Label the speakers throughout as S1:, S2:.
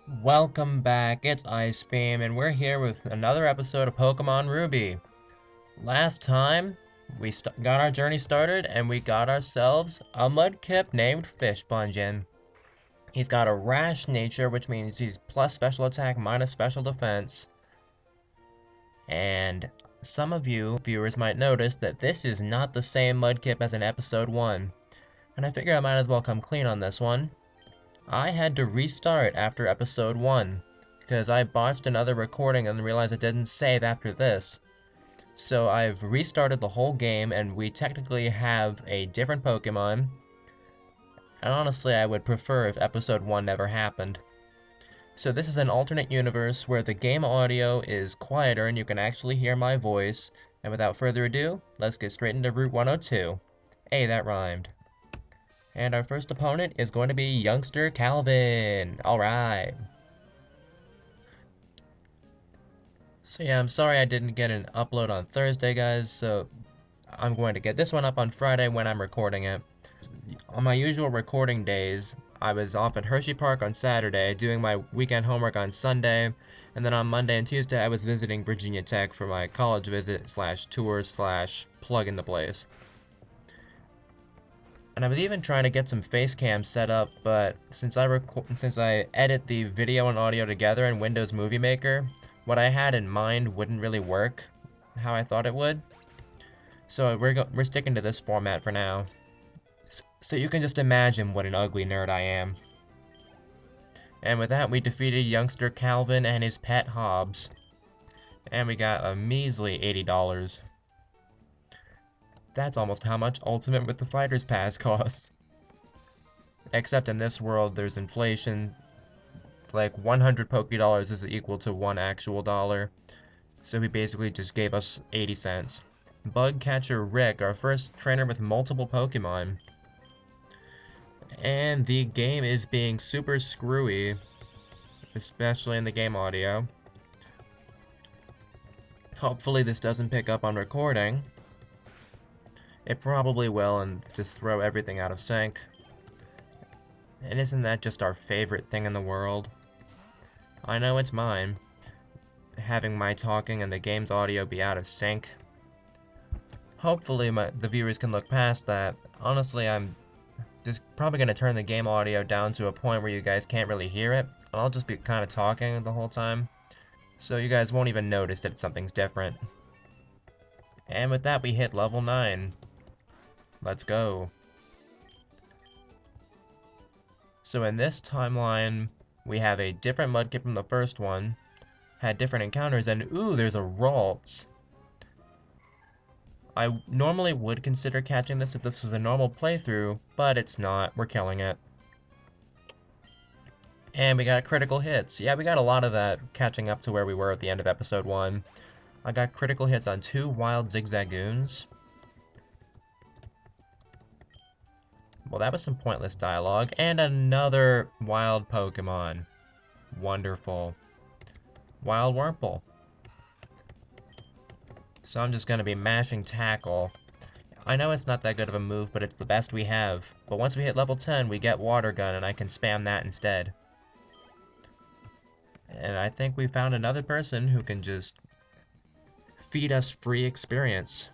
S1: Welcome back, it's Ice Beam, and we're here with another episode of Pokemon Ruby. Last time, we got our journey started, and we got ourselves a Mudkip named Fishbungin. He's got a rash nature, which means he's plus special attack, minus special defense. And some of you viewers might notice that this is not the same Mudkip as in episode 1. And I figure I might as well come clean on this one. I had to restart after episode 1, because I botched another recording and realized it didn't save after this. So I've restarted the whole game, and we technically have a different Pokemon. And honestly, I would prefer if episode 1 never happened. So this is an alternate universe where the game audio is quieter and you can actually hear my voice. And without further ado, let's get straight into Route 102. Hey, that rhymed. And our first opponent is going to be Youngster Calvin. Alright. So yeah, I'm sorry I didn't get an upload on Thursday, guys, so I'm going to get this one up on Friday when I'm recording it. On my usual recording days, I was off at Hershey Park on Saturday, doing my weekend homework on Sunday, and then on Monday and Tuesday I was visiting Virginia Tech for my college visit slash tour slash plug in the place. And I was even trying to get some face cam set up, but since I edit the video and audio together in Windows Movie Maker, what I had in mind wouldn't really work how I thought it would. So we're sticking to this format for now. So you can just imagine what an ugly nerd I am. And with that, we defeated youngster Calvin and his pet Hobbs. And we got a measly $80. That's almost how much Ultimate with the Fighter's Pass costs. Except in this world, there's inflation. Like 100 Poké-Dollars is equal to 1 actual dollar. So he basically just gave us 80 cents. Bug Catcher Rick, our first trainer with multiple Pokemon. And the game is being super screwy, especially in the game audio. Hopefully this doesn't pick up on recording. It probably will and just throw everything out of sync. And isn't that just our favorite thing in the world? I know it's mine. Having my talking and the game's audio be out of sync. Hopefully the viewers can look past that. Honestly, I'm just probably going to turn the game audio down to a point where you guys can't really hear it. And I'll just be kind of talking the whole time. So you guys won't even notice that something's different. And with that, we hit level 9. Let's go. So in this timeline, we have a different Mudkip from the first one, had different encounters, and ooh, there's a Ralts. I normally would consider catching this if this was a normal playthrough, but it's not. We're killing it. And we got critical hits. Yeah, we got a lot of that catching up to where we were at the end of episode 1. I got critical hits on 2 wild Zigzagoons. Well, that was some pointless dialogue. And another wild Pokemon. Wonderful. Wild Wurmple. So I'm just going to be mashing Tackle. I know it's not that good of a move, but it's the best we have. But once we hit level 10, we get Water Gun, and I can spam that instead. And I think we found another person who can just feed us free experience.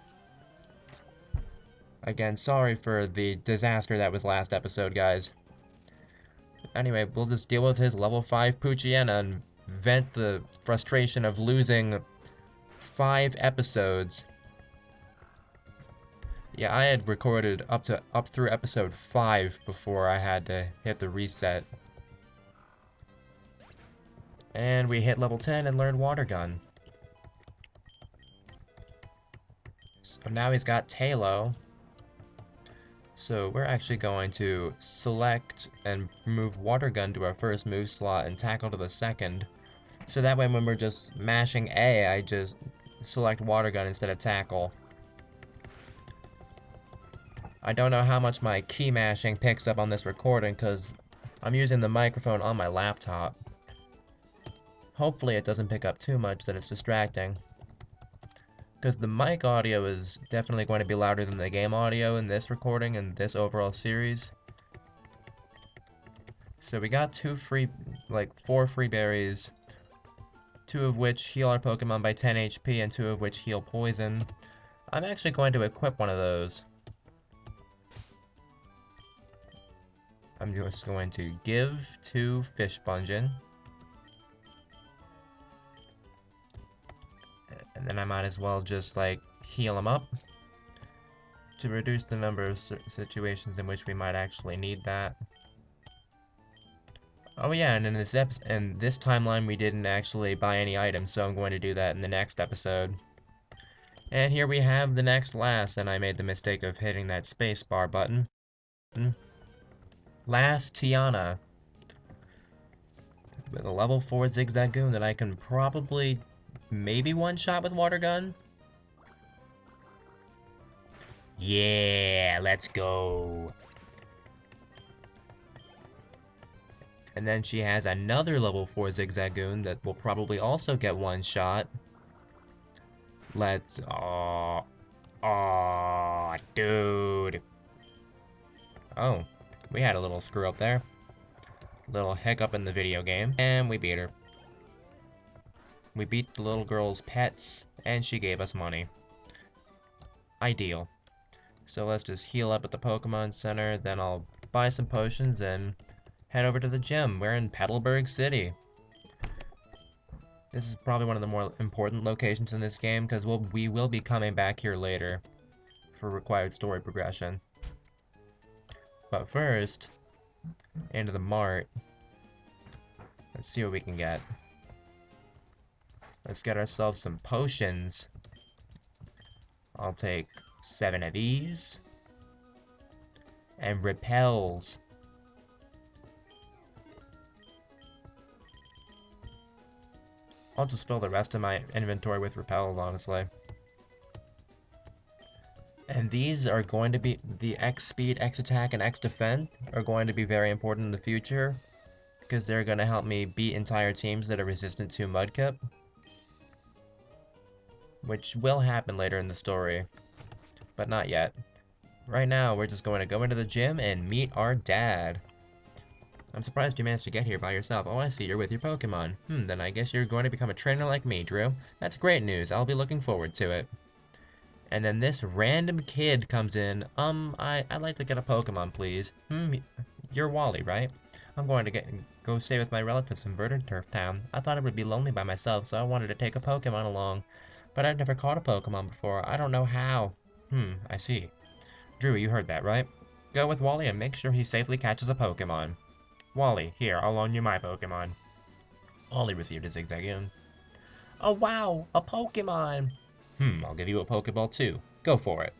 S1: Again, sorry for the disaster that was last episode, guys. Anyway, we'll just deal with his level 5 Poochyena and vent the frustration of losing 5 episodes. Yeah, I had recorded up through episode 5 before I had to hit the reset. And we hit level 10 and learned Water Gun. So now he's got Tailo. So we're actually going to select and move Water Gun to our first move slot and Tackle to the second. So that way when we're just mashing A, I just select Water Gun instead of Tackle. I don't know how much my key mashing picks up on this recording because I'm using the microphone on my laptop. Hopefully it doesn't pick up too much that it's distracting. Because the mic audio is definitely going to be louder than the game audio in this recording and this overall series. So we got four free berries, two of which heal our Pokemon by 10 HP and two of which heal poison. I'm actually going to equip one of those. I'm just going to give to Fish Bungin. And then I might as well just, like, heal him up to reduce the number of situations in which we might actually need that. Oh yeah, and in this timeline we didn't actually buy any items, so I'm going to do that in the next episode. And here we have the next last, and I made the mistake of hitting that spacebar button. Last Tiana. With a level 4 Zigzagoon that I can probably maybe one-shot with Water Gun. Yeah, let's go. And then she has another level 4 Zigzagoon that will probably also get one shot. Let's... Oh, dude. Oh, we had a little screw up there. Little hiccup in the video game. And we beat her. We beat the little girl's pets, and she gave us money. Ideal. So let's just heal up at the Pokemon Center, then I'll buy some potions and head over to the gym. We're in Petalburg City. This is probably one of the more important locations in this game, because we will be coming back here later for required story progression. But first, into the mart. Let's see what we can get. Let's get ourselves some potions. I'll take 7 of these. And repels. I'll just fill the rest of my inventory with repels, honestly. And these are going to be, the X speed, X attack, and X defend are going to be very important in the future, because they're going to help me beat entire teams that are resistant to Mudkip. Which will happen later in the story, but not yet. Right now, we're just going to go into the gym and meet our dad. I'm surprised you managed to get here by yourself. Oh, I see, you're with your Pokemon. Then I guess you're going to become a trainer like me, Drew. That's great news. I'll be looking forward to it. And then this random kid comes in. I'd like to get a Pokemon, please. You're Wally, right? I'm going to go stay with my relatives in Verdant Turf Town. I thought it would be lonely by myself, so I wanted to take a Pokemon along. But I've never caught a Pokemon before. I don't know how. I see. Drew, you heard that, right? Go with Wally and make sure he safely catches a Pokemon. Wally, here, I'll loan you my Pokemon. Wally received a Zigzagoon. Oh wow, a Pokemon! I'll give you a Pokeball too. Go for it.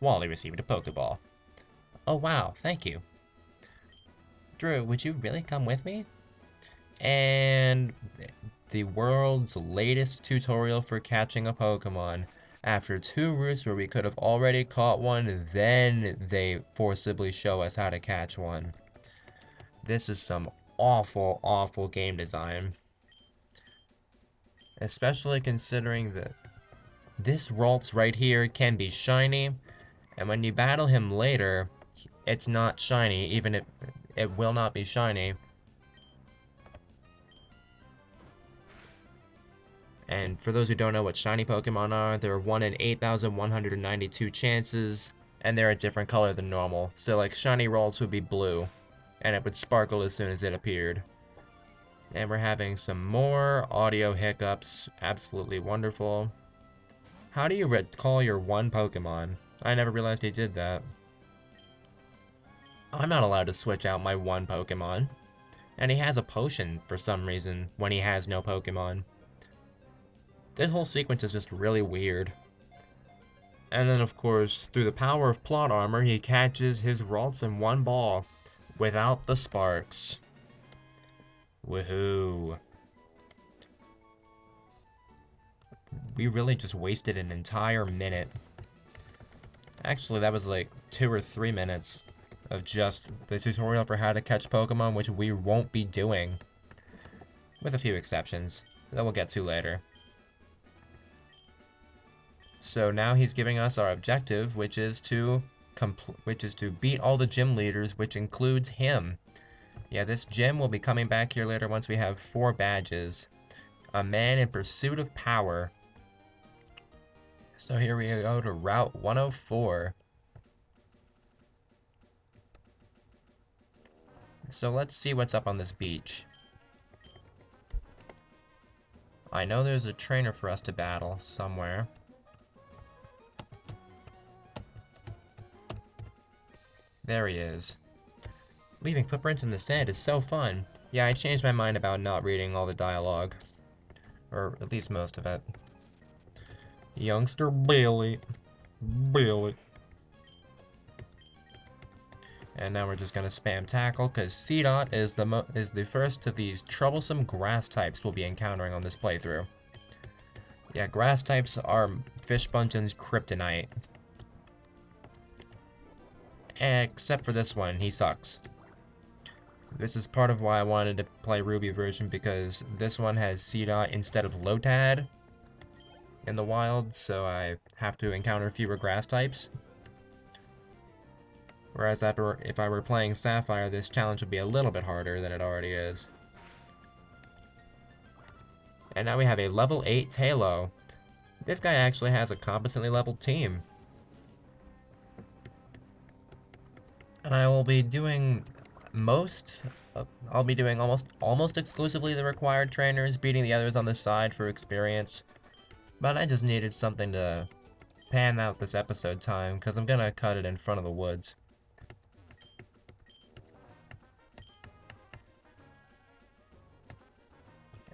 S1: Wally received a Pokeball. Oh wow, thank you. Drew, would you really come with me? And the world's latest tutorial for catching a Pokemon. After 2 routes where we could have already caught one, then they forcibly show us how to catch one. This is some awful, awful game design. Especially considering that this Ralts right here can be shiny, and when you battle him later, it's not shiny, even if it will not be shiny. And for those who don't know what shiny Pokemon are, there are 1 in 8,192 chances, and they're a different color than normal. So like shiny Ralts would be blue, and it would sparkle as soon as it appeared. And we're having some more audio hiccups. Absolutely wonderful. How do you recall your one Pokemon? I never realized he did that. I'm not allowed to switch out my one Pokemon. And he has a potion for some reason when he has no Pokemon. This whole sequence is just really weird. And then of course, through the power of plot armor, he catches his Ralts in one ball. Without the sparks. Woohoo. We really just wasted an entire minute. Actually, that was like 2 or 3 minutes of just the tutorial for how to catch Pokemon, which we won't be doing. With a few exceptions that we'll get to later. So now he's giving us our objective, which is to beat all the gym leaders, which includes him. Yeah, this gym will be coming back here later once we have 4 badges. A man in pursuit of power. So here we go to Route 104. So let's see what's up on this beach. I know there's a trainer for us to battle somewhere. There he is. Leaving footprints in the sand is so fun. Yeah, I changed my mind about not reading all the dialogue. Or at least most of it. Youngster Billy. Billy. And now we're just gonna spam tackle, because C-Dot is the first of these troublesome grass types we'll be encountering on this playthrough. Yeah, grass types are Fish Bungeon's kryptonite. Except for this one, he sucks. This is part of why I wanted to play Ruby version, because this one has C-Dot instead of Lotad in the wild, so I have to encounter fewer grass types. Whereas if I were playing Sapphire, this challenge would be a little bit harder than it already is. And now we have a level 8 Talo. This guy actually has a competently leveled team. And I will be doing I'll be doing almost exclusively the required trainers, beating the others on the side for experience. But I just needed something to pan out this episode time, because I'm gonna cut it in front of the woods.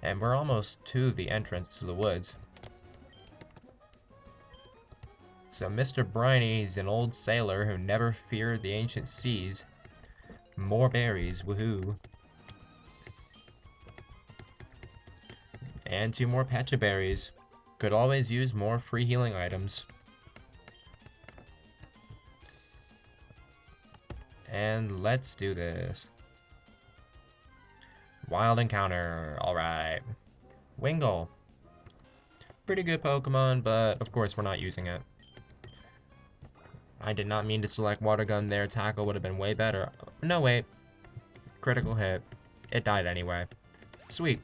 S1: And we're almost to the entrance to the woods. So Mr. Briny is an old sailor who never feared the ancient seas. More berries, woohoo. And 2 more Pecha berries. Could always use more free healing items. And let's do this. Wild encounter, alright. Wingull. Pretty good Pokemon, but of course we're not using it. I did not mean to select Water Gun there, Tackle would have been way better. No, wait. Critical hit. It died anyway. Sweet.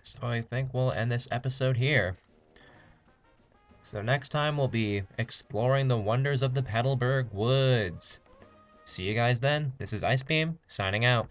S1: So I think we'll end this episode here. So next time we'll be exploring the wonders of the Petalburg Woods. See you guys then. This is Ice Beam, signing out.